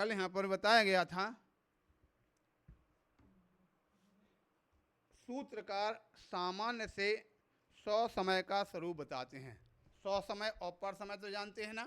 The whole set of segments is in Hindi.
कल यहाँ पर बताया गया था, सूत्रकार सामान्य से 100 समय का स्वरूप बताते हैं। 100 समय और पर समय तो जानते हैं ना।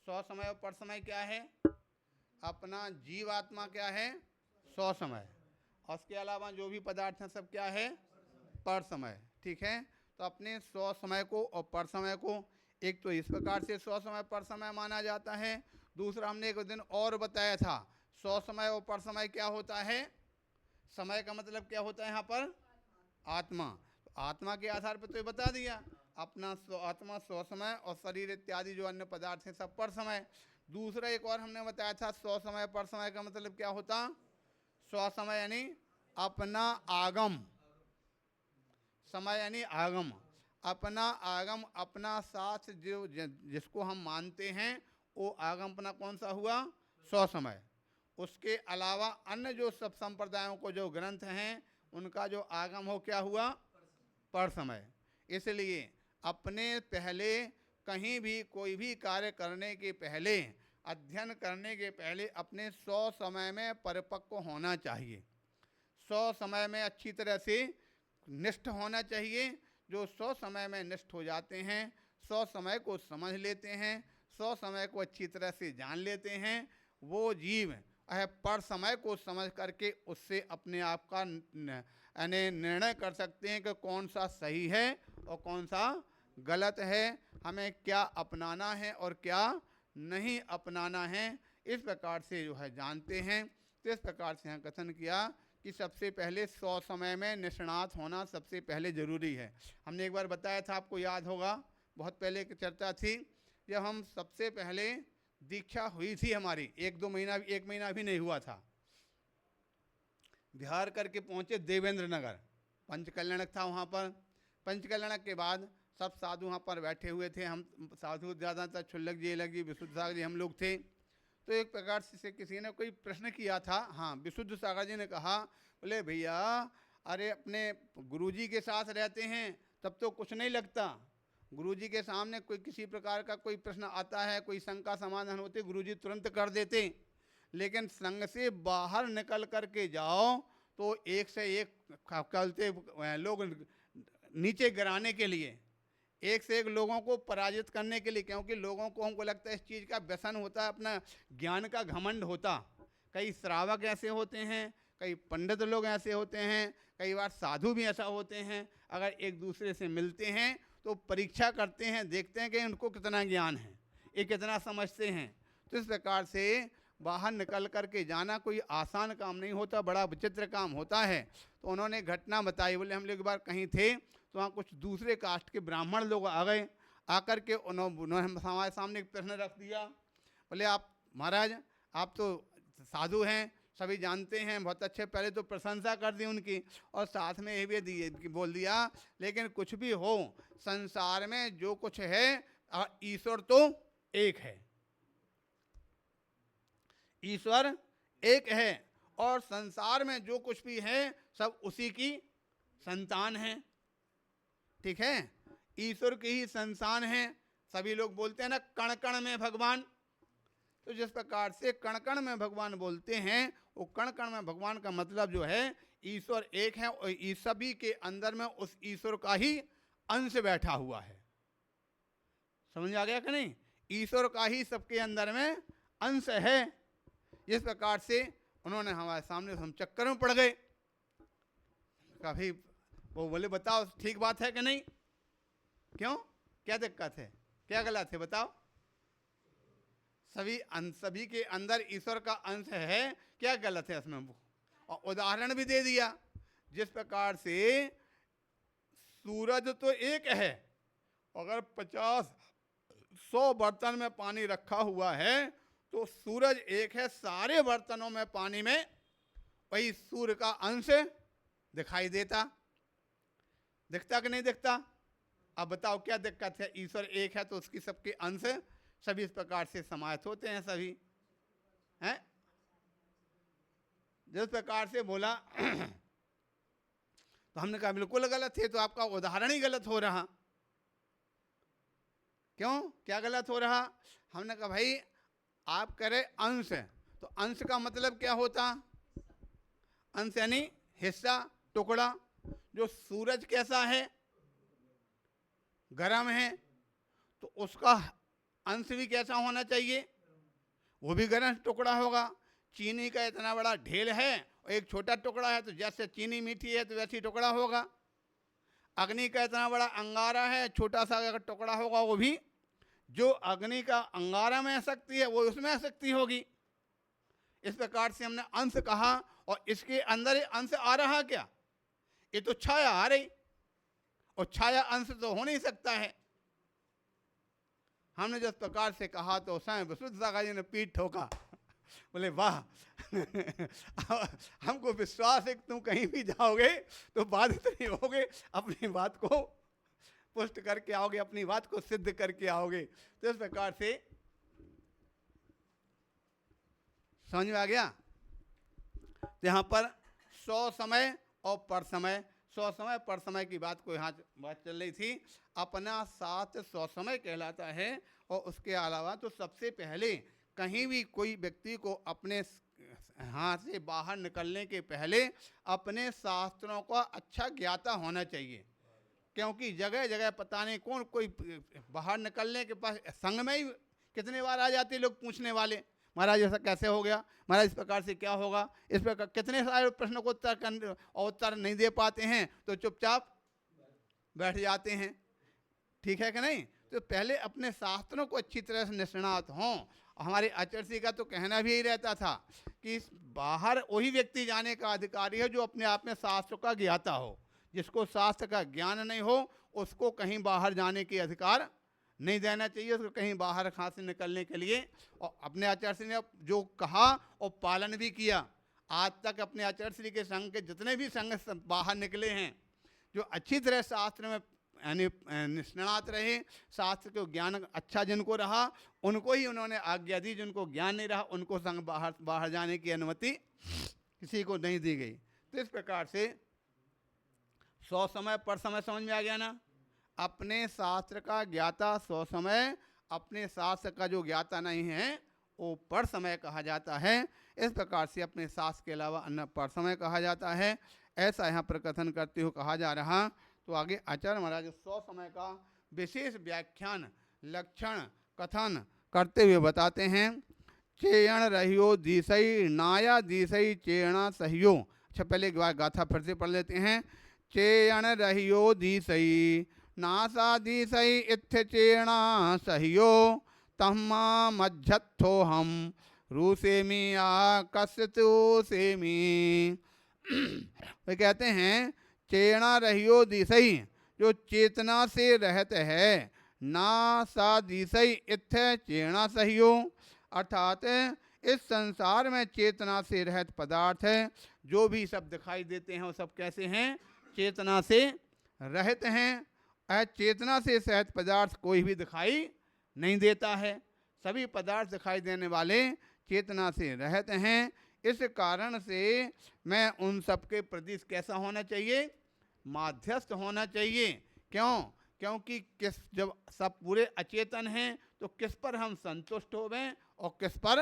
100 समय और पर समय क्या है? अपना जीवात्मा क्या है? 100 समय, और उसके अलावा जो भी पदार्थ हैं सब क्या है? पर समय। ठीक है, तो अपने 100 समय को और पर समय को एक तो इस प्रकार से 100 समय पर समय माना जाता है। दूसरा हमने एक दिन और बताया था, 100 समय और पर समय क्या होता है? समय का मतलब क्या होता है यहाँ पर? आत्मा। तो आत्मा के आधार पर तो ये बता दिया, अपना आत्मा 100 समय और शरीर इत्यादि जो अन्य पदार्थ हैं सब पर समय। दूसरा एक और हमने बताया था, 100 समय पर समय का मतलब क्या होता? 100 समय यानी अपना आगम, समय यानी आगम, अपना आगम, अपना साथ जो जिसको हम मानते हैं वो आगम अपना कौन सा हुआ? 100 समय। उसके अलावा अन्य जो सब संप्रदायों को जो ग्रंथ हैं उनका जो आगम हो क्या हुआ? पर समय। इसलिए अपने पहले कहीं भी कोई भी कार्य करने के पहले, अध्ययन करने के पहले अपने 100 समय में परिपक्व होना चाहिए। 100 समय में अच्छी तरह से निष्ठ होना चाहिए। जो 100 समय में निष्ठ हो जाते हैं, 100 समय को समझ लेते हैं, 100 समय को अच्छी तरह से जान लेते हैं, वो जीव पर समय को समझ करके उससे अपने आप का निर्णय कर सकते हैं कि कौन सा सही है और कौन सा गलत है, हमें क्या अपनाना है और क्या नहीं अपनाना है। इस प्रकार से जो है जानते हैं। तो इस प्रकार से यहाँ कथन किया कि सबसे पहले 100 समय में निष्णात होना सबसे पहले ज़रूरी है। हमने एक बार बताया था, आपको याद होगा, बहुत पहले की चर्चा थी, जब हम सबसे पहले दीक्षा हुई थी हमारी, 1 महीना भी नहीं हुआ था, बिहार करके पहुँचे देवेंद्र नगर, पंचकल्याणक था वहाँ पर। पंचकल्याणक के बाद सब साधु वहाँ पर बैठे हुए थे। हम साधु ज़्यादातर क्षुल्लक जी, अलग जी, विशुद्ध सागर जी हम लोग थे। तो एक प्रकार से किसी ने कोई प्रश्न किया था, हाँ, विशुद्ध सागर जी ने कहा, बोले भैया अरे अपने गुरुजी के साथ रहते हैं तब तो कुछ नहीं लगता, गुरुजी के सामने कोई किसी प्रकार का कोई प्रश्न आता है, कोई शंका समाधान होते, गुरुजी तुरंत कर देते, लेकिन संघ से बाहर निकल करके जाओ तो एक से एक कहते लोग नीचे गिराने के लिए, एक से एक लोगों को पराजित करने के लिए, क्योंकि लोगों को हमको लगता है इस चीज़ का व्यसन होता है, अपना ज्ञान का घमंड होता। कई श्रावक ऐसे होते हैं, कई पंडित लोग ऐसे होते हैं, कई बार साधु भी ऐसा होते हैं, अगर एक दूसरे से मिलते हैं तो परीक्षा करते हैं, देखते हैं कि उनको कितना ज्ञान है, ये कितना समझते हैं। तो इस प्रकार से बाहर निकल करके जाना कोई आसान काम नहीं होता, बड़ा विचित्र काम होता है। तो उन्होंने घटना बताई, बोले हम लोग एक बार कहीं थे तो वहाँ कुछ दूसरे कास्ट के ब्राह्मण लोग आ गए, आकर के उन्होंने हमारे सामने एक प्रश्न रख दिया। बोले आप महाराज आप तो साधु हैं, सभी जानते हैं, बहुत अच्छे, पहले तो प्रशंसा कर दी उनकी, और साथ में ये भी बोल दिया लेकिन कुछ भी हो संसार में जो कुछ है ईश्वर तो एक है, ईश्वर एक है, और संसार में जो कुछ भी है सब उसी की संतान है। ठीक है, ईश्वर की ही संतान है। सभी लोग बोलते हैं ना कण कण में भगवान, तो जिस प्रकार से कण कण में भगवान बोलते हैं, वो कण कण में भगवान का मतलब जो है ईश्वर एक है, और सभी के अंदर में उस ईश्वर का ही अंश बैठा हुआ है। समझ आ गया कि नहीं? ईश्वर का ही सबके अंदर में अंश है। इस प्रकार से उन्होंने हमारे सामने, हम चक्कर में पड़ गए। कभी वो बोले बताओ ठीक बात है कि नहीं, क्यों, क्या दिक्कत है, क्या गलत है, बताओ। सभी के अंदर ईश्वर का अंश है, क्या गलत है इसमें? और उदाहरण भी दे दिया, जिस प्रकार से सूरज तो एक है, अगर 50-100 बर्तन में पानी रखा हुआ है तो सूरज एक है, सारे बर्तनों में पानी में वही सूर्य का अंश दिखाई देता, दिखता कि नहीं दिखता? अब बताओ क्या दिक्कत है? ईश्वर एक है तो उसकी सबके अंश सभी इस प्रकार से समाहित होते हैं, सभी हैं। जिस प्रकार से बोला तो हमने कहा बिल्कुल गलत है, तो आपका उदाहरण ही गलत हो रहा। क्यों, क्या गलत हो रहा? हमने कहा भाई आप कह रहे अंश, तो अंश का मतलब क्या होता? अंश यानी हिस्सा, टुकड़ा। जो सूरज कैसा है? गर्म है, तो उसका अंश भी कैसा होना चाहिए? वो भी गर्म टुकड़ा होगा। चीनी का इतना बड़ा ढेल है और एक छोटा टुकड़ा है, तो जैसे चीनी मीठी है तो वैसी टुकड़ा होगा। अग्नि का इतना बड़ा अंगारा है, छोटा सा अगर टुकड़ा होगा, वो भी जो अग्नि का अंगारा में शक्ति है वो उसमें शक्ति होगी। इस प्रकार से हमने अंश कहा, और इसके अंदर ही अंश आ रहा क्या? ये तो छाया आ रही, और छाया अंश तो हो नहीं सकता है। हमने जिस प्रकार से कहा तो स्वयं विशुद्ध सागर जी ने पीठ ठोका, बोले वाह हमको विश्वास है कि तुम कहीं भी जाओगे तो बाधित नहीं होगे, अपनी बात को पुष्ट करके आओगे, अपनी बात को सिद्ध करके आओगे। तो इस प्रकार से समझ में आ गया। यहाँ पर 100 समय और पर समय, 100 समय पर समय की बात को यहाँ बात चल रही थी। अपना साथ 100 समय कहलाता है। और उसके अलावा तो सबसे पहले कहीं भी कोई व्यक्ति को अपने हाथ से बाहर निकलने के पहले अपने शास्त्रों का अच्छा ज्ञाता होना चाहिए। क्योंकि जगह जगह पता नहीं कौन कोई बाहर निकलने के पास संग में ही कितने बार आ जाते लोग पूछने वाले, महाराज ऐसा कैसे हो गया, महाराज इस प्रकार से क्या होगा, इस प्रकार कितने सारे प्रश्नों को उत्तर नहीं दे पाते हैं, तो चुपचाप बैठ जाते हैं। ठीक है कि नहीं? तो पहले अपने शास्त्रों को अच्छी तरह से निष्णात हों। हमारे आचार्य का तो कहना भी यही रहता था कि बाहर वही व्यक्ति जाने का अधिकारी है जो अपने आप में शास्त्र का ज्ञाता हो। जिसको शास्त्र का ज्ञान नहीं हो उसको कहीं बाहर जाने की अधिकार नहीं देना चाहिए, उसको कहीं बाहर हाथ से निकलने के लिए। और अपने आचार्य ने जो कहा और पालन भी किया। आज तक अपने आचार्य के संघ के जितने भी संघ बाहर निकले हैं, जो अच्छी तरह शास्त्र में यानी निष्णात रहे, शास्त्र को ज्ञान अच्छा जिनको रहा उनको ही उन्होंने आज्ञा दी, जिनको ज्ञान नहीं रहा उनको संग बाहर जाने की अनुमति किसी को नहीं दी गई। तो इस प्रकार से 100 समय पर समय समझ में आ गया ना। अपने शास्त्र का ज्ञाता 100 समय, अपने शास्त्र का जो ज्ञाता नहीं है वो पर समय कहा जाता है। इस प्रकार से अपने शास्त्र के अलावा अन्य पर समय कहा जाता है। ऐसा यहाँ पर कथन करते हुए कहा जा रहा। तो आगे आचार्य महाराज 100 समय का विशेष व्याख्यान लक्षण कथन करते हुए बताते हैं। चेयण रहियो दिसई नाया दिसई चेयणा सहियो। अच्छा, पहले एक बार गाथा फिर से पढ़ लेते हैं। चेयण रहियो दिसई नासा दिसई इत्थ चेयणा सहियो तम्मा मज्जत्थो हम रूसेमी आ कस्यतु सेमी। वे कहते हैं चेतना रहियो दिसई, जो चेतना से रहत है, ना सा दिसई इत्थ चेतना सहियो, अर्थात इस संसार में चेतना से रहत पदार्थ है। जो भी सब दिखाई देते हैं वो सब कैसे हैं? चेतना से रहत हैं। चेतना से सहत पदार्थ कोई भी दिखाई नहीं देता है। सभी पदार्थ दिखाई देने वाले चेतना से रहत हैं। इस कारण से मैं उन सब के प्रति कैसा होना चाहिए? माध्यस्थ होना चाहिए। क्यों? क्योंकि किस जब सब पूरे अचेतन हैं तो किस पर हम संतुष्ट होवें और किस पर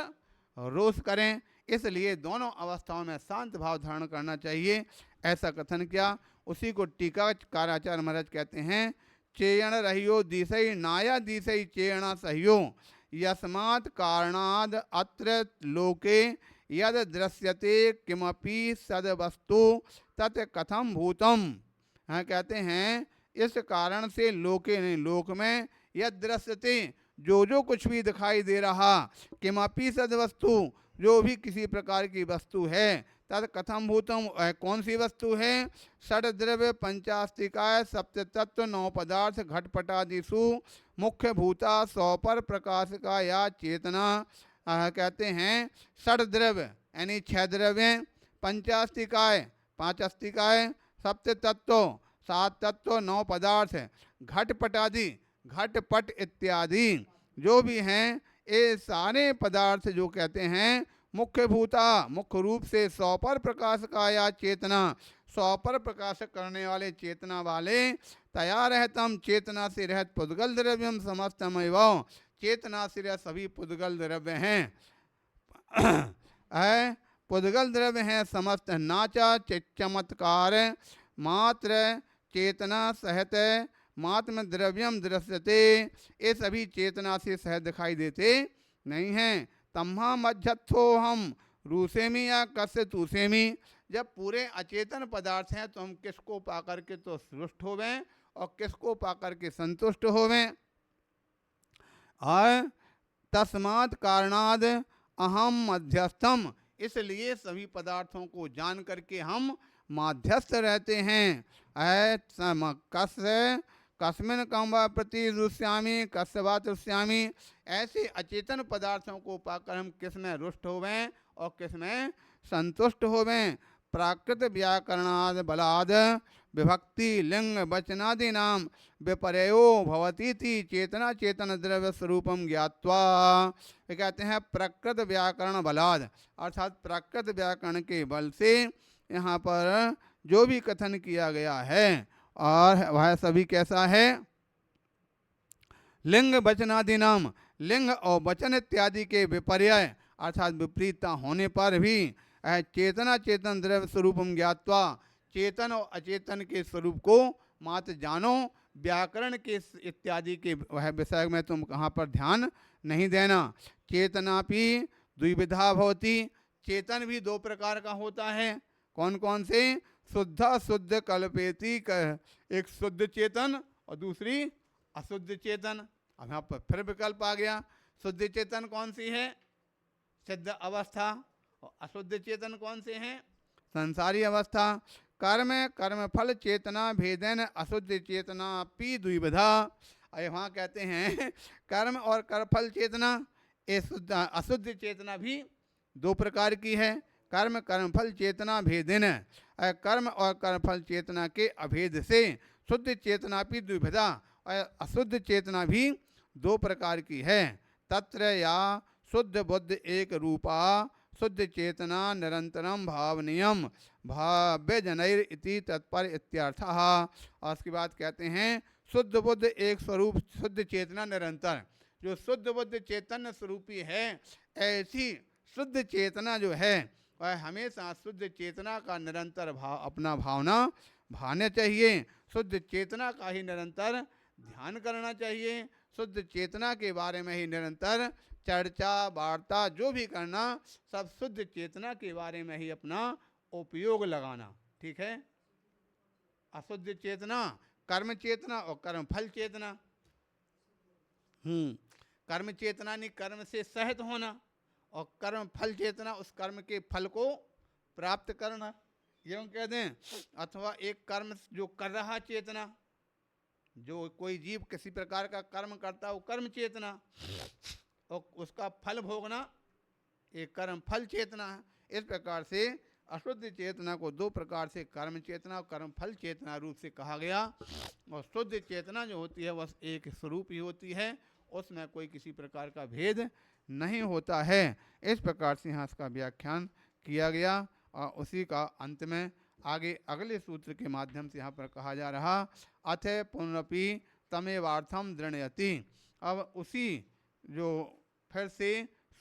रोष करें। इसलिए दोनों अवस्थाओं में शांत भाव धारण करना चाहिए। ऐसा कथन किया। उसी को टीकाकार आचार्य महाराज कहते हैं। चेयण रहियो दिसई नाया दिसई चेयणा सहियो यस्मात् कारणाद अत्र लोके यद दृश्यते किमपि सद्वस्तु तत् कथम भूतम। हाँ, कहते हैं इस कारण से लोके नहीं, लोक में यद दृश्यते, जो कुछ भी दिखाई दे रहा, किमपि सद्वस्तु, जो भी किसी प्रकार की वस्तु है, तद कथम भूतम, कौन सी वस्तु है? षड द्रव्य पंचास्तिकाय सप्त तत्व 9 पदार्थ घटपटादिषु मुख्य भूता 100 पर प्रकाश का या चेतना। कहते हैं षड द्रव्य यानी 6 द्रव्य, पंचास्तिकाय 5 अस्तिकाय, सप्त तत्व 7 तत्व, 9 पदार्थ, घटपटादि घटपट इत्यादि जो भी हैं, ये सारे पदार्थ जो कहते हैं मुख्य भूता, मुख्य रूप से 100 पर प्रकाश का या चेतना, 100 पर प्रकाश करने वाले चेतना वाले, तया रहतम चेतना से रहत पुद्गल द्रव्यम समस्तम एवं, चेतना से रहत सभी पुद्गल द्रव्य हैं। है पुद्गल द्रव्य है समस्त नाचा चमत्कार मात्र चेतना सहत मात्म द्रव्यम दृश्यते, ये सभी चेतना से सहज दिखाई देते नहीं हैं। तम्हा मध्यस्थो हम रूसेमी या कस्य तूसेमी, जब पूरे अचेतन पदार्थ हैं तो हम किसको पाकर के तो रुष्ट होवें और किसको पाकर के संतुष्ट होवें। और तस्मात् कारणाद अहम मध्यस्थम, इसलिए सभी पदार्थों को जान करके हम माध्यस्थ रहते हैं। कस्मिन कम प्रति रुष्यामी कस्यवात रुष्यामी, ऐसे अचेतन पदार्थों को पाकर हम किस में रुष्ट होवें और किस में संतुष्ट होवें। प्राकृत व्याकरणाद बलाद विभक्ति लिंग वचनादि नाम विपर्यो भवतीति चेतना चेतन द्रव्य स्वरूपम ज्ञात्वा, ये कहते हैं प्रकृत व्याकरण बलाद, अर्थात प्रकृत व्याकरण के बल से यहाँ पर जो भी कथन किया गया है और वह सभी कैसा है। लिंग वचनादि नाम, लिंग और वचन इत्यादि के विपर्य अर्थात विपरीतता होने पर भी चेतना चेतन द्रव्य स्वरूपम ज्ञात्वा, चेतन और अचेतन के स्वरूप को मात्र जानो। व्याकरण के इत्यादि के वह विषय में तुम कहाँ पर ध्यान नहीं देना। चेतनापि द्विविधा भवति, चेतन भी दो प्रकार का होता है। कौन कौन से? शुद्ध शुद्ध कल्पेति, एक शुद्ध चेतन और दूसरी अशुद्ध चेतन। अब यहाँ पर फिर विकल्प आ गया। शुद्ध चेतन कौन सी है? सिद्ध अवस्था। और अशुद्ध चेतन कौन से हैं? संसारी अवस्था। कर्म कर्म फल चेतना भेदन अशुद्ध चेतना पी द्विविधा। अरे वहाँ कहते हैं कर्म और कर्मफल चेतना, ये शुद्ध अशुद्ध चेतना भी दो प्रकार की है। कर्म कर्मफल चेतना भेदन, कर्म और कर्मफल चेतना के अभेद से शुद्ध चेतना भी द्विविधा, और अशुद्ध चेतना भी दो प्रकार की है। तत्र या शुद्ध बुद्ध एक रूपा शुद्ध चेतना निरंतरम भावनीयम भाव्य जनैर इति तत्पर इत्यर्थः। और उसके बाद कहते हैं शुद्ध बुद्ध एक स्वरूप शुद्ध चेतना निरंतर, जो शुद्ध बुद्ध चैतन्य स्वरूपी है, ऐसी शुद्ध चेतना जो है वह हमेशा शुद्ध चेतना का निरंतर अपना भावना भाने चाहिए। शुद्ध चेतना का ही निरंतर ध्यान करना चाहिए। शुद्ध चेतना के बारे में ही निरंतर चर्चा वार्ता जो भी करना, सब शुद्ध चेतना के बारे में ही अपना उपयोग लगाना। ठीक है। अशुद्ध चेतना कर्म चेतना और कर्म फल चेतना। कर्म चेतना नहीं कर्म से सहित होना, और कर्म फल चेतना उस कर्म के फल को प्राप्त करना, यूँ कह दें। अथवा एक कर्म जो कर रहा चेतना, जो कोई जीव किसी प्रकार का कर्म करता वो कर्म चेतना, और उसका फल भोगना एक कर्म फल चेतना है। इस प्रकार से अशुद्ध चेतना को दो प्रकार से कर्म चेतना और कर्म फल चेतना रूप से कहा गया। और शुद्ध चेतना जो होती है वह एक स्वरूप ही होती है, उसमें कोई किसी प्रकार का भेद नहीं होता है। इस प्रकार से यहाँ इसका व्याख्यान किया गया। और उसी का अंत में आगे अगले सूत्र के माध्यम से यहाँ पर कहा जा रहा अथ पुनरपि तमेवार्थम दृढ़यति। अब उसी जो फिर से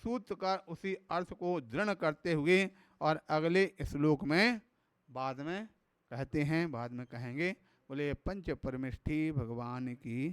सूत्र का उसी अर्थ को दृढ़ करते हुए और अगले श्लोक में बाद में कहते हैं, बाद में कहेंगे। बोले पंच परमेष्ठी भगवान की।